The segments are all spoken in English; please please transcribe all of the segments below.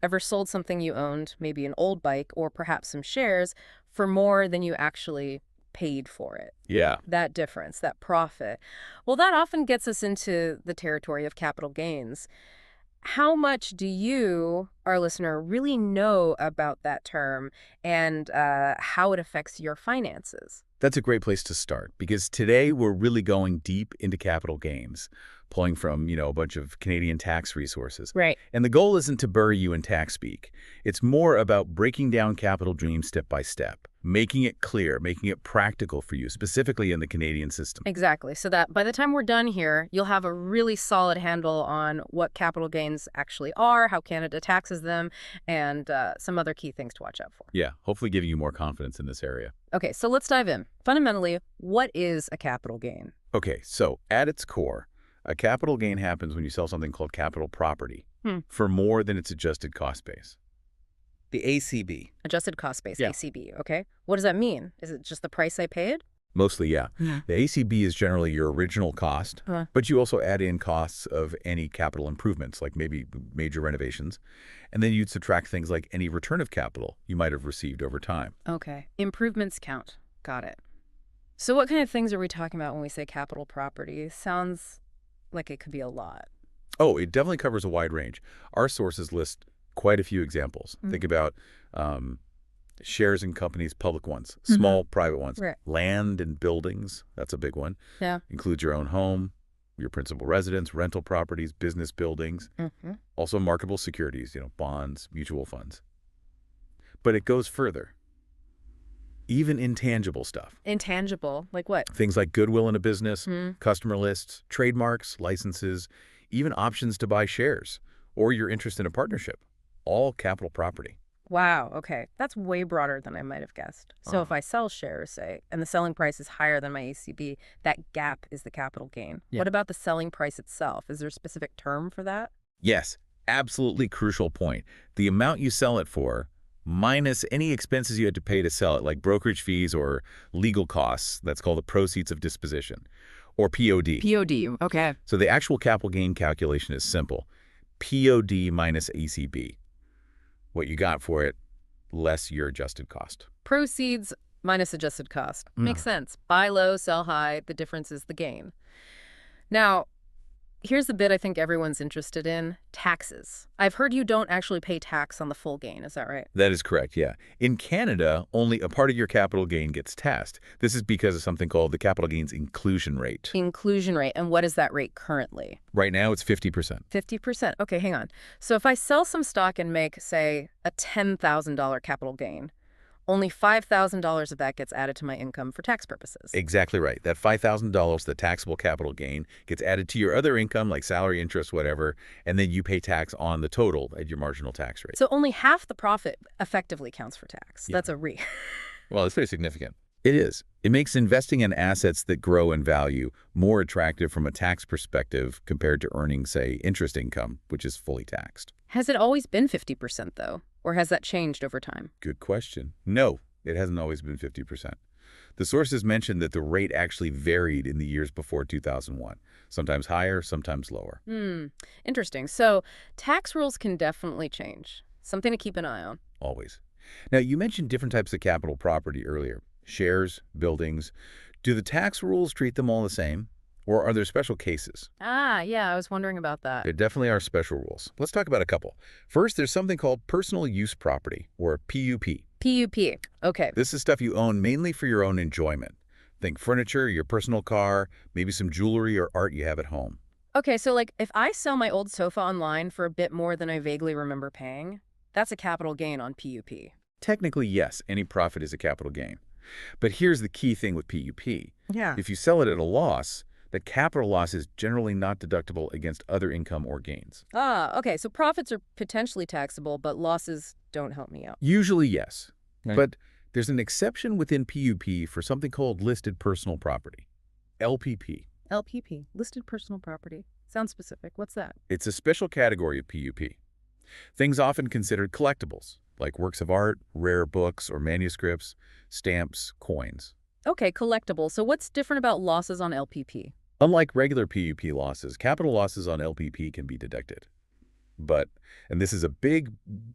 Ever sold something you owned, maybe an old bike or perhaps some shares, for more than you actually paid for it? Yeah. That difference, that profit. Well, that often gets us into the territory of capital gains. How much do you, our listener, really know about that term and how it affects your finances? That's a great place to start because today we're really going deep into capital gains, pulling from, a bunch of Canadian tax resources. Right. And the goal isn't to bury you in tax speak. It's more about breaking down capital dreams step by step, making it clear, making it practical for you, specifically in the Canadian system. Exactly. So that by the time we're done here, you'll have a really solid handle on what capital gains actually are, how Canada taxes them, and some other key things to watch out for. Yeah, hopefully giving you more confidence in this area. Okay, so let's dive in. Fundamentally, what is a capital gain? Okay, so at its core, a capital gain happens when you sell something called capital property Hmm. for more than its adjusted cost base. The ACB. Adjusted cost base, Yeah. ACB, okay? What does that mean? Is it just the price I paid? Mostly, yeah. Yeah. The ACB is generally your original cost, Huh. but you also add in costs of any capital improvements, like maybe major renovations. And then you'd subtract things like any return of capital you might have received over time. Okay. Improvements count. Got it. So what kind of things are we talking about when we say capital property? Sounds like it could be a lot. Oh, it definitely covers a wide range. Our sources list quite a few examples. Mm. Think about shares in companies, public ones, small private ones, Right. land and buildings. That's a big one. Yeah. Includes your own home, your principal residence, rental properties, business buildings, Mm-hmm. also marketable securities, bonds, mutual funds. But it goes further. Even intangible stuff. Intangible, like what? Things like goodwill in a business, Hmm. customer lists, trademarks, licenses, even options to buy shares, or your interest in a partnership. All capital property. Wow, okay. That's way broader than I might have guessed. So if I sell shares, say, and the selling price is higher than my ACB, that gap is the capital gain. Yeah. What about the selling price itself? Is there a specific term for that? Yes, absolutely crucial point. The amount you sell it for, minus any expenses you had to pay to sell it, like brokerage fees or legal costs. That's called the proceeds of disposition, or POD. POD, okay. So the actual capital gain calculation is simple. POD minus ACB. What you got for it, less your adjusted cost. Proceeds minus adjusted cost. Makes sense. Buy low, sell high. The difference is the gain. Now, here's the bit I think everyone's interested in. Taxes. I've heard you don't actually pay tax on the full gain. Is that right? That is correct, yeah. In Canada, only a part of your capital gain gets taxed. This is because of something called the capital gains inclusion rate. Inclusion rate. And what is that rate currently? Right now, it's 50%. 50%. Okay, hang on. So if I sell some stock and make, say, a $10,000 capital gain, only $5,000 of that gets added to my income for tax purposes. Exactly right. That $5,000, the taxable capital gain, gets added to your other income, like salary, interest, whatever, and then you pay tax on the total at your marginal tax rate. So only half the profit effectively counts for tax. Yeah. That's a re. Well, it's pretty significant. It is. It makes investing in assets that grow in value more attractive from a tax perspective compared to earning, say, interest income, which is fully taxed. Has it always been 50%, though? Or has that changed over time? Good question. No, it hasn't always been 50%. The sources mentioned that the rate actually varied in the years before 2001, sometimes higher, sometimes lower. Interesting. So tax rules can definitely change. Something to keep an eye on. Always. Now, you mentioned different types of capital property earlier. Shares, buildings. Do the tax rules treat them all the same? Or are there special cases? Ah, yeah, I was wondering about that. There definitely are special rules. Let's talk about a couple. First, there's something called personal use property, or PUP. PUP. Okay. This is stuff you own mainly for your own enjoyment. Think furniture, your personal car, maybe some jewelry or art you have at home. Okay, so like if I sell my old sofa online for a bit more than I vaguely remember paying, that's a capital gain on PUP. Technically, yes, any profit is a capital gain. But here's the key thing with PUP. Yeah. If you sell it at a loss, the capital loss is generally not deductible against other income or gains. Ah, okay, so profits are potentially taxable, but losses don't help me out. Usually, yes. Right. But there's an exception within PUP for something called listed personal property, LPP. LPP, listed personal property. Sounds specific. What's that? It's a special category of PUP. Things often considered collectibles, like works of art, rare books or manuscripts, stamps, coins. Okay, collectible. So what's different about losses on LPP? Unlike regular PUP losses, capital losses on LPP can be deducted. But, and this is a big,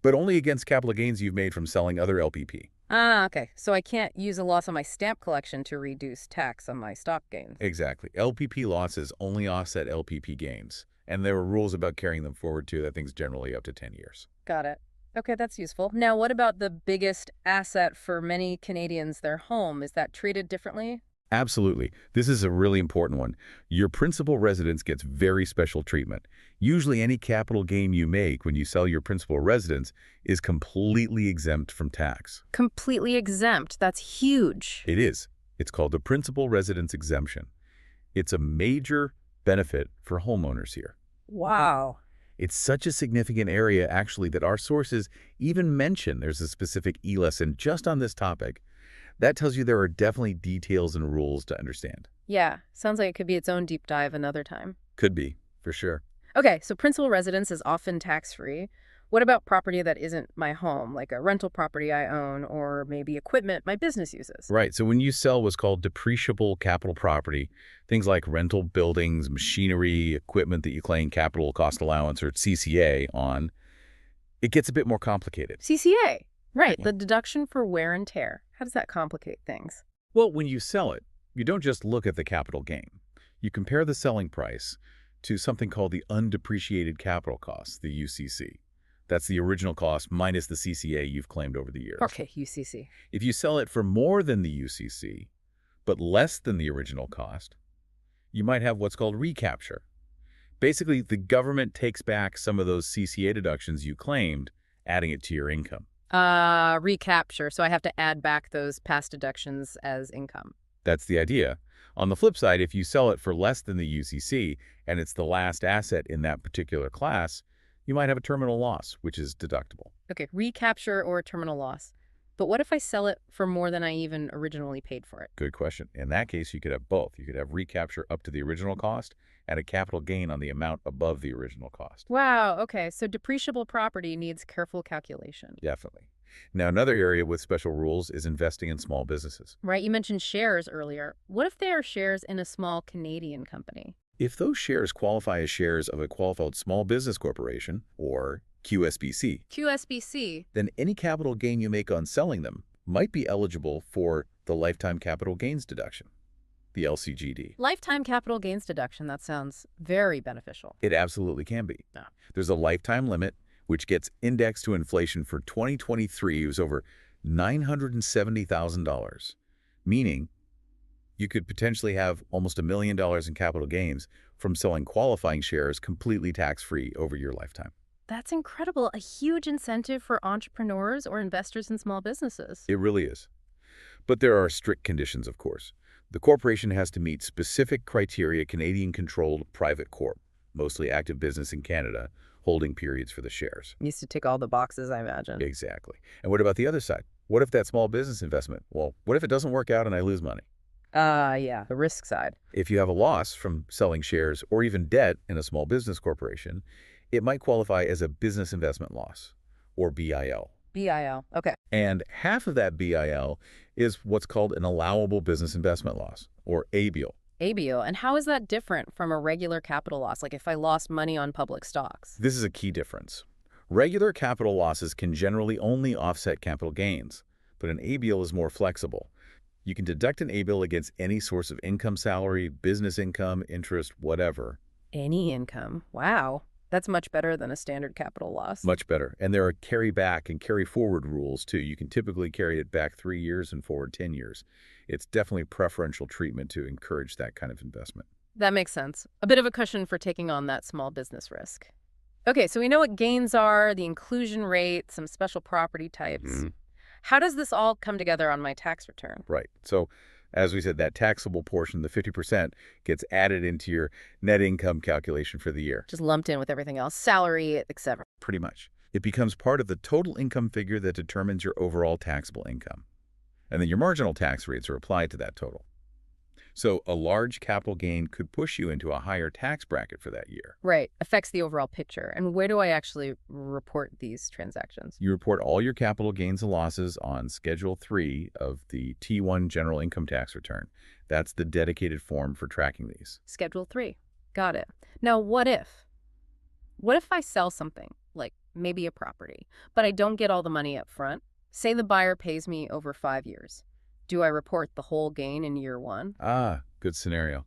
but only against capital gains you've made from selling other LPP. Ah, okay. So I can't use a loss on my stamp collection to reduce tax on my stock gains. Exactly. LPP losses only offset LPP gains. And there are rules about carrying them forward too. That thing's generally up to 10 years. Got it. Okay, that's useful. Now, what about the biggest asset for many Canadians, their home? Is that treated differently? Absolutely. This is a really important one. Your principal residence gets very special treatment. Usually any capital gain you make when you sell your principal residence is completely exempt from tax. Completely exempt. That's huge. It is. It's called the principal residence exemption. It's a major benefit for homeowners here. Wow. It's such a significant area, actually, that our sources even mention there's a specific e-lesson just on this topic. That tells you there are definitely details and rules to understand. Yeah, sounds like it could be its own deep dive another time. Could be, for sure. Okay, so principal residence is often tax-free. What about property that isn't my home, like a rental property I own or maybe equipment my business uses? Right, so when you sell what's called depreciable capital property, things like rental buildings, machinery, equipment that you claim capital cost allowance or CCA on, it gets a bit more complicated. CCA. Right, the deduction for wear and tear. How does that complicate things? Well, when you sell it, you don't just look at the capital gain. You compare the selling price to something called the undepreciated capital cost, the UCC. That's the original cost minus the CCA you've claimed over the years. Okay, UCC. If you sell it for more than the UCC, but less than the original cost, you might have what's called recapture. Basically, the government takes back some of those CCA deductions you claimed, adding it to your income. Recapture. So I have to add back those past deductions as income. That's the idea. On the flip side, if you sell it for less than the UCC and it's the last asset in that particular class, you might have a terminal loss, which is deductible. Okay, recapture or terminal loss. But what if I sell it for more than I even originally paid for it? Good question. In that case, you could have both. You could have recapture up to the original cost and a capital gain on the amount above the original cost. Wow, okay, so depreciable property needs careful calculation. Definitely. Now, another area with special rules is investing in small businesses. Right, you mentioned shares earlier. What if they are shares in a small Canadian company? If those shares qualify as shares of a qualified small business corporation, or QSBC, QSBC. then any capital gain you make on selling them might be eligible for the lifetime capital gains deduction, the LCGD. Lifetime capital gains deduction, that sounds very beneficial. It absolutely can be. Yeah. There's a lifetime limit, which gets indexed to inflation. For 2023. It was over $970,000, meaning you could potentially have almost $1 million in capital gains from selling qualifying shares completely tax-free over your lifetime. That's incredible. A huge incentive for entrepreneurs or investors in small businesses. It really is. But there are strict conditions, of course. The corporation has to meet specific criteria Canadian-controlled private corp, mostly active business in Canada, holding periods for the shares. Needs to tick all the boxes, I imagine. Exactly. And what about the other side? What if that small business investment, well, what if it doesn't work out and I lose money? Yeah, the risk side. If you have a loss from selling shares or even debt in a small business corporation, it might qualify as a business investment loss, or BIL. BIL. Okay. And half of that BIL is what's called an allowable business investment loss, or ABIL. ABIL. And how is that different from a regular capital loss, like if I lost money on public stocks? This is a key difference. Regular capital losses can generally only offset capital gains, but an ABIL is more flexible. You can deduct an ABIL against any source of income, salary, business income, interest, whatever. Any income. Wow. That's much better than a standard capital loss. Much better. And there are carry back and carry forward rules too. You can typically carry it back 3 years and forward 10 years. It's definitely preferential treatment to encourage that kind of investment. That makes sense. A bit of a cushion for taking on that small business risk. Okay, so we know what gains are, the inclusion rate, some special property types. How does this all come together on my tax return? Right. So as we said, that taxable portion, the 50%, gets added into your net income calculation for the year. Just lumped in with everything else, salary, etc. Pretty much. It becomes part of the total income figure that determines your overall taxable income. And then your marginal tax rates are applied to that total. So a large capital gain could push you into a higher tax bracket for that year. Right. Affects the overall picture. And where do I actually report these transactions? You report all your capital gains and losses on Schedule 3 of the T1 General Income Tax Return. That's the dedicated form for tracking these. Schedule 3. Got it. Now, what if? What if I sell something, like maybe a property, but I don't get all the money up front? Say the buyer pays me over 5 years. Do I report the whole gain in year one? Ah, good scenario.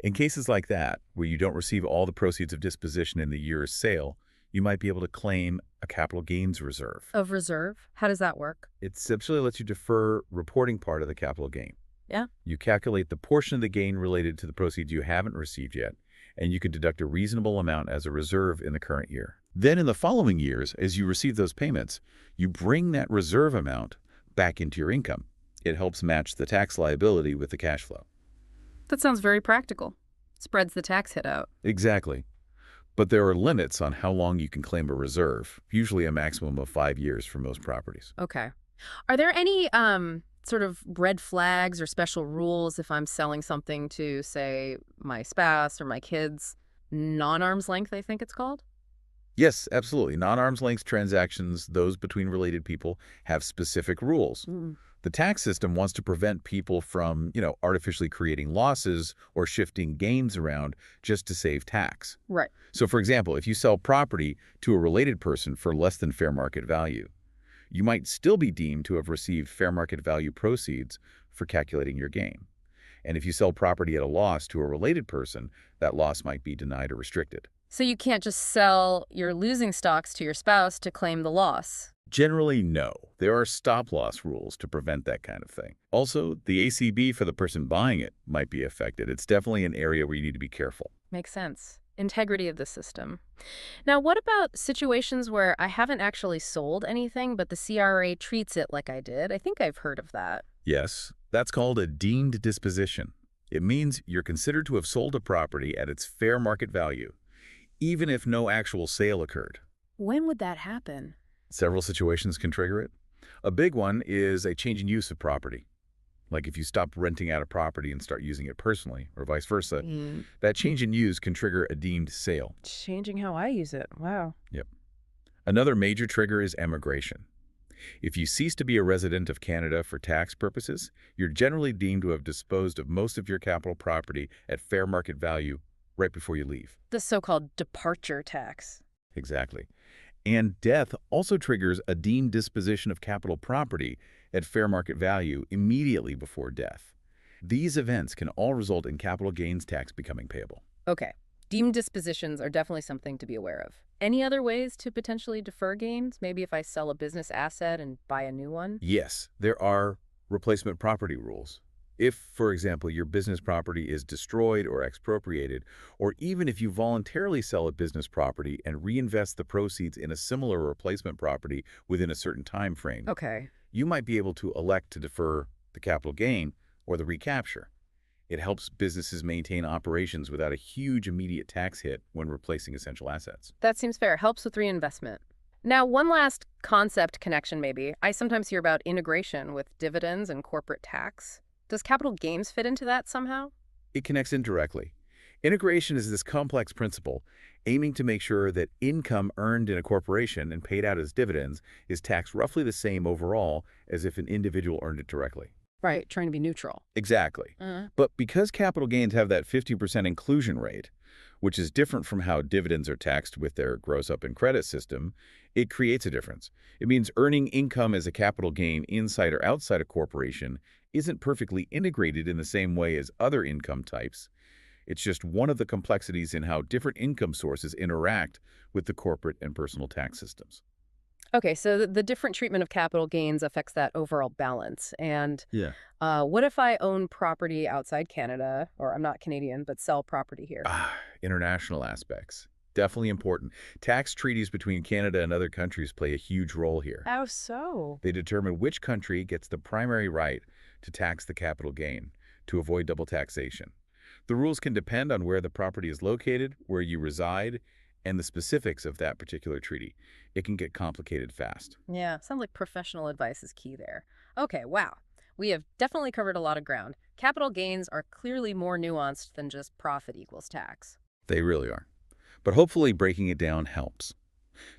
In cases like that, where you don't receive all the proceeds of disposition in the year's sale, you might be able to claim a capital gains reserve. Of reserve? How does that work? It essentially lets you defer reporting part of the capital gain. Yeah. You calculate the portion of the gain related to the proceeds you haven't received yet, and you can deduct a reasonable amount as a reserve in the current year. Then in the following years, as you receive those payments, you bring that reserve amount back into your income. It helps match the tax liability with the cash flow. That sounds very practical. Spreads the tax hit out. Exactly. But there are limits on how long you can claim a reserve, usually a maximum of 5 years for most properties. Okay. Are there any sort of red flags or special rules if I'm selling something to, say, my spouse or my kids? Non-arm's length, I think it's called? Yes, absolutely. Non-arm's length transactions, those between related people, have specific rules. Mm. The tax system wants to prevent people from, artificially creating losses or shifting gains around just to save tax. Right. So, for example, if you sell property to a related person for less than fair market value, you might still be deemed to have received fair market value proceeds for calculating your gain. And if you sell property at a loss to a related person, that loss might be denied or restricted. So you can't just sell your losing stocks to your spouse to claim the loss. Generally, no. There are stop-loss rules to prevent that kind of thing. Also, the ACB for the person buying it might be affected. It's definitely an area where you need to be careful. Makes sense. Integrity of the system. Now, what about situations where I haven't actually sold anything, but the CRA treats it like I did? I think I've heard of that. Yes, that's called a deemed disposition. It means you're considered to have sold a property at its fair market value, even if no actual sale occurred. When would that happen? Several situations can trigger it. A big one is a change in use of property. Like if you stop renting out a property and start using it personally, or vice versa, that change in use can trigger a deemed sale. Changing how I use it. Wow. Yep. Another major trigger is emigration. If you cease to be a resident of Canada for tax purposes, you're generally deemed to have disposed of most of your capital property at fair market value right before you leave. The so-called departure tax. Exactly. And death also triggers a deemed disposition of capital property at fair market value immediately before death. These events can all result in capital gains tax becoming payable. Okay. Deemed dispositions are definitely something to be aware of. Any other ways to potentially defer gains? Maybe if I sell a business asset and buy a new one? Yes, there are replacement property rules. If, for example, your business property is destroyed or expropriated, or even if you voluntarily sell a business property and reinvest the proceeds in a similar replacement property within a certain time frame, Okay. you might be able to elect to defer the capital gain or the recapture. It helps businesses maintain operations without a huge immediate tax hit when replacing essential assets. That seems fair. Helps with reinvestment. Now, one last concept connection maybe. I sometimes hear about integration with dividends and corporate tax. Does capital gains fit into that somehow? It connects indirectly. Integration is this complex principle aiming to make sure that income earned in a corporation and paid out as dividends is taxed roughly the same overall as if an individual earned it directly. Right, trying to be neutral. Exactly. But because capital gains have that 50% inclusion rate, which is different from how dividends are taxed with their gross-up and credit system, it creates a difference. It means earning income as a capital gain inside or outside a corporation isn't perfectly integrated in the same way as other income types. It's just one of the complexities in how different income sources interact with the corporate and personal tax systems. Okay, so the different treatment of capital gains affects that overall balance. And Yeah. what if I own property outside Canada, or I'm not Canadian, but sell property here? International aspects. Definitely important. Tax treaties between Canada and other countries play a huge role here. How so? They determine which country gets the primary right to tax the capital gain to avoid double taxation. The rules can depend on where the property is located, where you reside, and the specifics of that particular treaty. It can get complicated fast. Yeah, sounds like professional advice is key there. Okay, wow. We have definitely covered a lot of ground. Capital gains are clearly more nuanced than just profit equals tax. They really are. But hopefully breaking it down helps.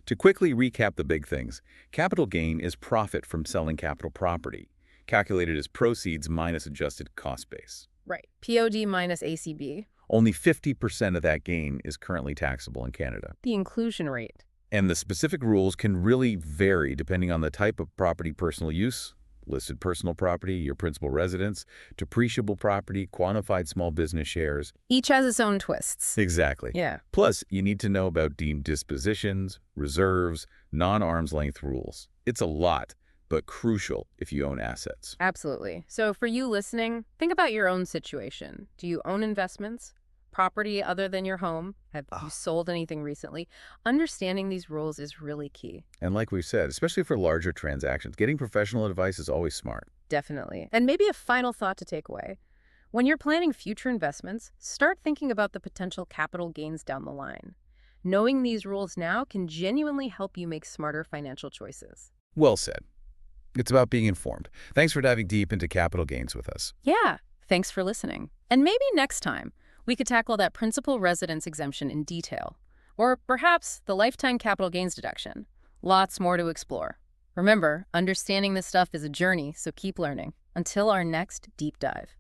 To quickly recap the big things, capital gain is profit from selling capital property, calculated as proceeds minus adjusted cost base. Right. POD minus ACB. Only 50% of that gain is currently taxable in Canada. The inclusion rate. And the specific rules can really vary depending on the type of property personal use, listed personal property, your principal residence, depreciable property, quantified small business shares. Each has its own twists. Exactly. Yeah. Plus, you need to know about deemed dispositions, reserves, non-arm's length rules. It's a lot, but crucial if you own assets. Absolutely. So for you listening, think about your own situation. Do you own investments? Property other than your home? Have you sold anything recently? Understanding these rules is really key. And like we said, especially for larger transactions, getting professional advice is always smart. Definitely. And maybe a final thought to take away. When you're planning future investments, start thinking about the potential capital gains down the line. Knowing these rules now can genuinely help you make smarter financial choices. Well said. It's about being informed. Thanks for diving deep into capital gains with us. Yeah, thanks for listening. And maybe next time, we could tackle that principal residence exemption in detail. Or perhaps the lifetime capital gains deduction. Lots more to explore. Remember, understanding this stuff is a journey, so keep learning. Until our next deep dive.